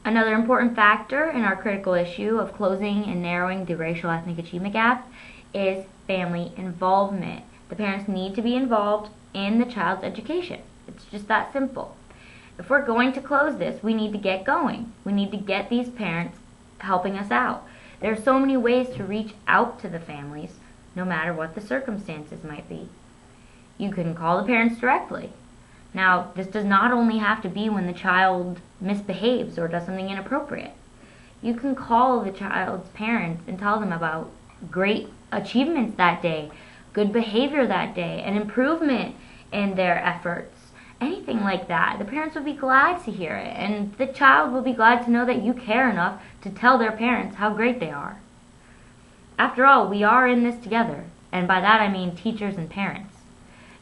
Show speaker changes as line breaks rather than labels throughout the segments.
Another important factor in our critical issue of closing and narrowing the racial ethnic achievement gap is family involvement. The parents need to be involved in the child's education. It's just that simple. If we're going to close this, we need to get going. We need to get these parents helping us out. There are so many ways to reach out to the families, no matter what the circumstances might be. You can call the parents directly. Now, this does not only have to be when the child misbehaves or does something inappropriate. You can call the child's parents and tell them about great achievements that day, good behavior that day, an improvement in their efforts, anything like that. The parents would be glad to hear it, and the child will be glad to know that you care enough to tell their parents how great they are. After all, we are in this together, and by that I mean teachers and parents,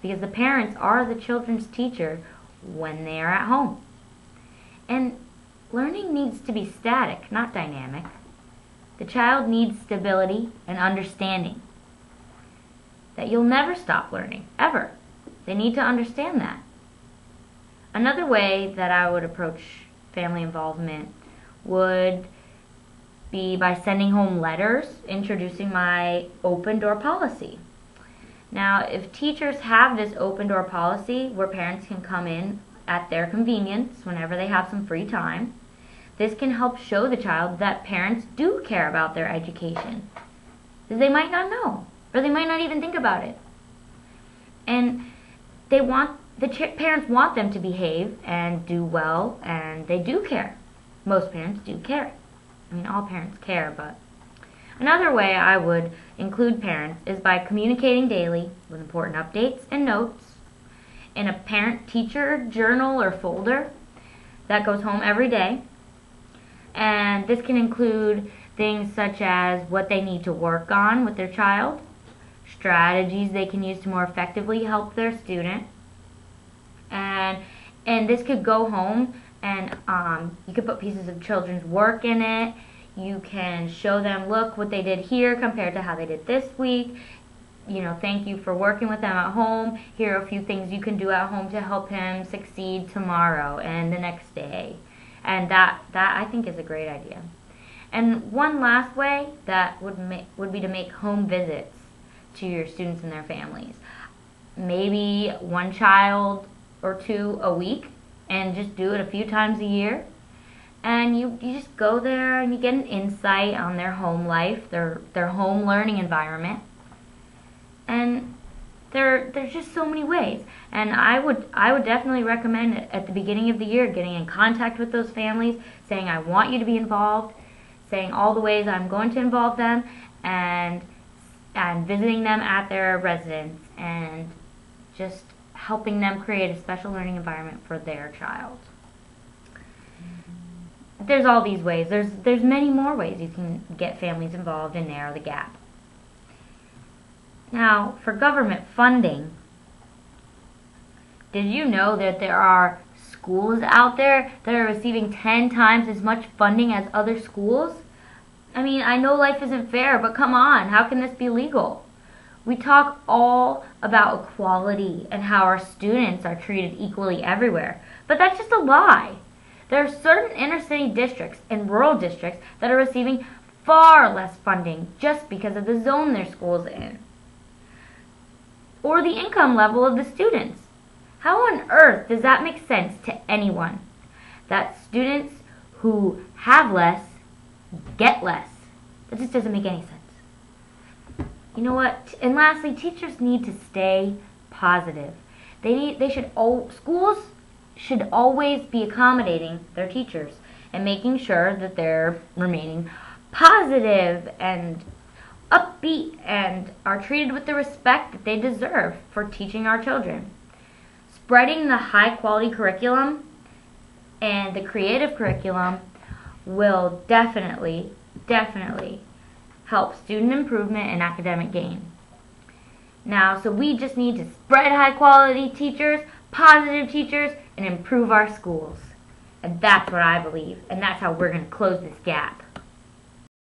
because the parents are the children's teacher when they are at home. And learning needs to be static, not dynamic. The child needs stability and understanding. That you'll never stop learning, ever. They need to understand that. Another way that I would approach family involvement would be by sending home letters introducing my open door policy. Now, if teachers have this open door policy where parents can come in at their convenience whenever they have some free time, this can help show the child that parents do care about their education, because they might not know, or they might not even think about it. And parents want them to behave and do well, and they do care. Most parents do care. I mean, all parents care, but another way I would include parents is by communicating daily with important updates and notes in a parent-teacher journal or folder that goes home every day. And this can include things such as what they need to work on with their child, strategies they can use to more effectively help their student, and this could go home and you could put pieces of children's work in it. You can show them, look what they did here compared to how they did this week. You know, thank you for working with them at home. Here are a few things you can do at home to help him succeed tomorrow and the next day. And that I think is a great idea. And one last way that would be to make home visits to your students and their families. Maybe one child or two a week, and just do it a few times a year. And you just go there and you get an insight on their home life, their home learning environment. And there's just so many ways. And I would definitely recommend at the beginning of the year getting in contact with those families, saying I want you to be involved, saying all the ways I'm going to involve them, and visiting them at their residence, and just helping them create a special learning environment for their child. There's all these ways. There's many more ways you can get families involved and narrow the gap. Now, for government funding, did you know that there are schools out there that are receiving 10 times as much funding as other schools? I mean, I know life isn't fair, but come on, how can this be legal? We talk all about equality and how our students are treated equally everywhere, but that's just a lie. There are certain inner city districts and rural districts that are receiving far less funding just because of the zone their school's in, or the income level of the students. How on earth does that make sense to anyone? That students who have less get less. That just doesn't make any sense. You know what? And lastly, teachers need to stay positive. Schools should always be accommodating their teachers and making sure that they're remaining positive and upbeat and are treated with the respect that they deserve for teaching our children. Spreading the high quality curriculum and the creative curriculum will definitely help student improvement and academic gain. Now, so we just need to spread high quality teachers, positive teachers, and improve our schools. And that's what I believe, and that's how we're going to close this gap.